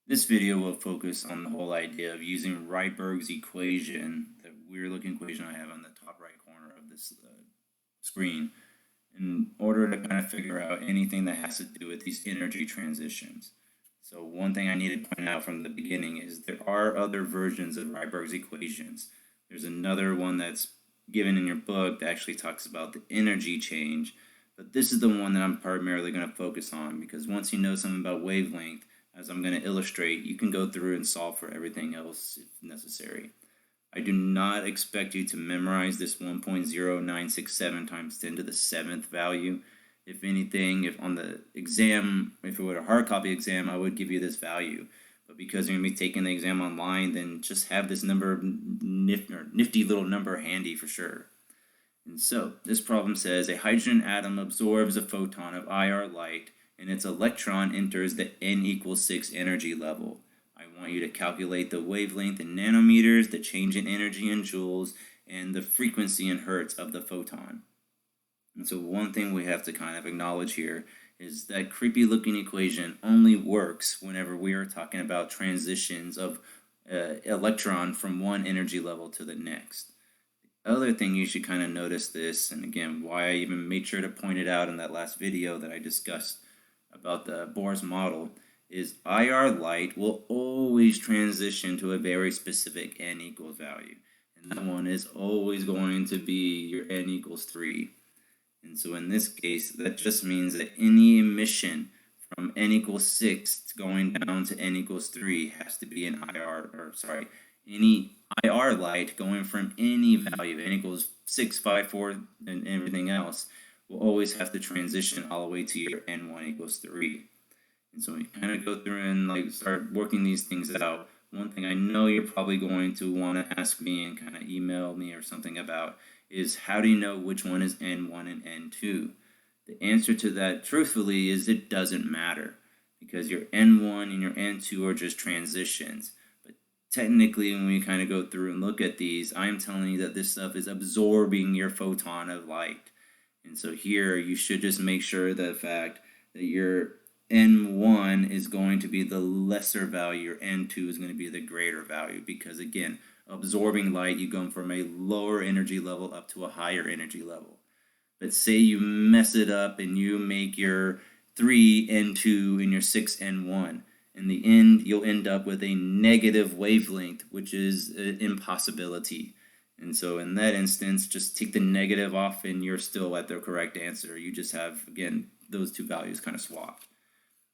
This video will focus on the whole idea of using Rydberg's equation, the weird looking equation I have on the top right corner of this screen, in order to kind of figure out anything that has to do with these energy transitions. So one thing I need to point out from the beginning is there are other versions of Rydberg's equations. There's another one that's given in your book that actually talks about the energy change, but this is the one that I'm primarily going to focus on because once you know something about wavelength, as I'm going to illustrate, you can go through and solve for everything else if necessary. I do not expect you to memorize this 1.0967 times 10 to the 7th value. If anything, if on the exam, if it were a hard copy exam, I would give you this value. But because you're going to be taking the exam online, then just have this number, nifty little number handy for sure. And so, this problem says a hydrogen atom absorbs a photon of IR light and its electron enters the n equals 6 energy level. I want you to calculate the wavelength in nanometers, the change in energy in joules, and the frequency in hertz of the photon. And so one thing we have to kind of acknowledge here is that creepy looking equation only works whenever we are talking about transitions of electron from one energy level to the next. The other thing you should kind of notice this, and again, why I even made sure to point it out in that last video that I discussed about the Bohr's model, is IR light will always transition to a very specific n equals value. And that one is always going to be your n equals 3. And so in this case, that just means that any emission from n equals 6 going down to n equals 3 has to be an any IR light going from any value, n equals 6, 5, 4, and everything else, will always have to transition all the way to your n1 equals 3. And so we kind of go through and start working these things out. One thing I know you're probably going to want to ask me and kind of email me or something about is how do you know which one is n1 and n2? The answer to that, truthfully, is it doesn't matter because your n1 and your n2 are just transitions. But technically, when we kind of go through and look at these, I'm telling you that this stuff is absorbing your photon of light. And so here you should just make sure the fact that your n1 is going to be the lesser value, your n2 is going to be the greater value, because again, absorbing light, you go from a lower energy level up to a higher energy level. But say you mess it up and you make your 3n2 and your 6n1. In the end, you'll end up with a negative wavelength, which is an impossibility. And so in that instance, just take the negative off and you're still at the correct answer. You just have, again, those two values kind of swapped.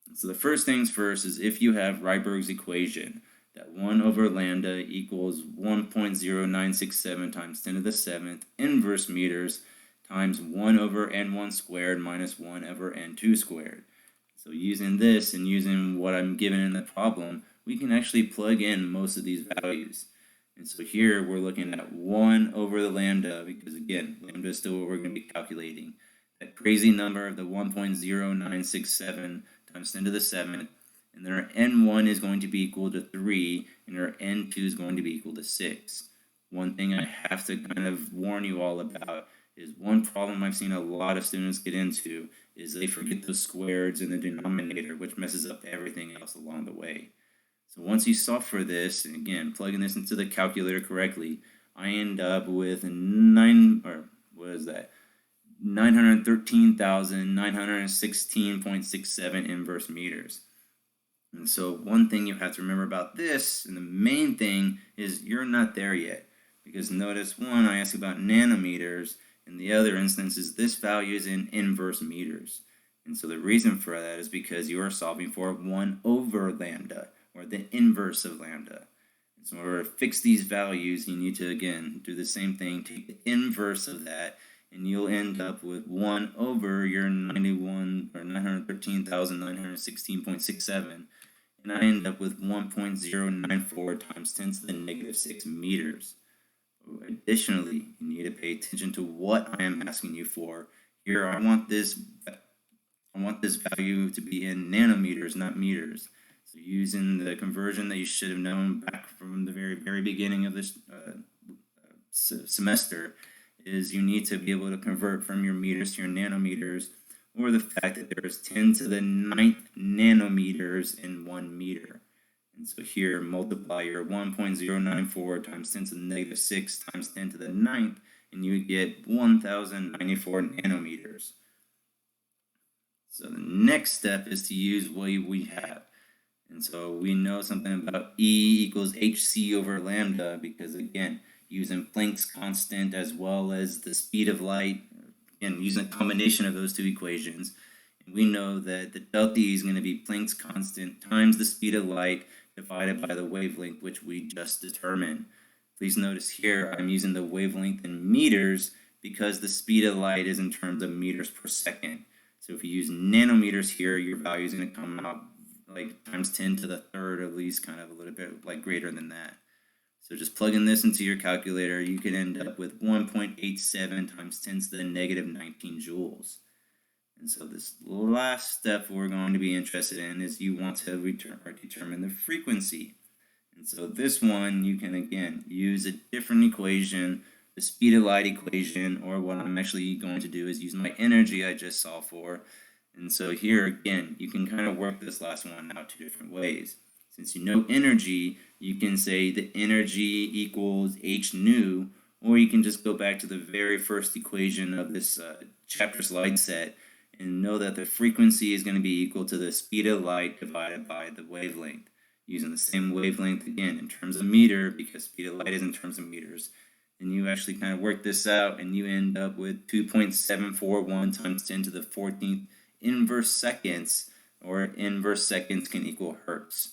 And so the first things first is if you have Rydberg's equation, that 1 over lambda equals 1.0967 times 10 to the 7th inverse meters times 1 over n1 squared minus 1 over n2 squared. So using this and using what I'm given in the problem, we can actually plug in most of these values. And so here we're looking at 1 over the lambda, because again, lambda is still what we're going to be calculating. That crazy number of the 1.0967 times 10 to the 7th, and then our n1 is going to be equal to 3, and our n2 is going to be equal to 6. One thing I have to kind of warn you all about is one problem I've seen a lot of students get into is they forget those squareds in the denominator, which messes up everything else along the way. So once you solve for this, and again, plugging this into the calculator correctly, I end up with 913,916.67 inverse meters. And so one thing you have to remember about this, and the main thing, is you're not there yet. Because notice, one, I asked about nanometers, and the other instance is this value is in inverse meters. And so the reason for that is because you are solving for 1 over lambda, or the inverse of lambda. And so in order to fix these values, you need to, again, do the same thing, take the inverse of that, and you'll end up with 1 over your 913,916.67, and I end up with 1.094 times 10 to the negative 6 meters. Additionally, you need to pay attention to what I am asking you for. Here, I want this value to be in nanometers, not meters. So using the conversion that you should have known back from the very beginning of this semester is you need to be able to convert from your meters to your nanometers, or the fact that there's 10 to the 9th nanometers in 1 meter. And so here, multiply your 1.094 times 10 to the negative 6 times 10 to the ninth, and you get 1094 nanometers. So the next step is to use what we have. And so we know something about E equals hc over lambda because, again, using Planck's constant as well as the speed of light, and using a combination of those two equations, we know that the delta E is going to be Planck's constant times the speed of light divided by the wavelength, which we just determined. Please notice here I'm using the wavelength in meters because the speed of light is in terms of meters per second. So if you use nanometers here, your value is going to come out like times 10 to the third, at least, kind of a little bit like greater than that. So just plugging this into your calculator, you could end up with 1.87 times 10 to the negative 19 joules. And so this last step we're going to be interested in is you want to determine the frequency. And so this one, you can again use a different equation, the speed of light equation, or what I'm actually going to do is use my energy I just solved for. And so here again, you can kind of work this last one out two different ways. Since you know energy, you can say the energy equals h nu, or you can just go back to the very first equation of this chapter slide set and know that the frequency is going to be equal to the speed of light divided by the wavelength. Using the same wavelength again in terms of meter, because speed of light is in terms of meters. And you actually kind of work this out and you end up with 2.741 times 10 to the 14th inverse seconds, or inverse seconds can equal hertz.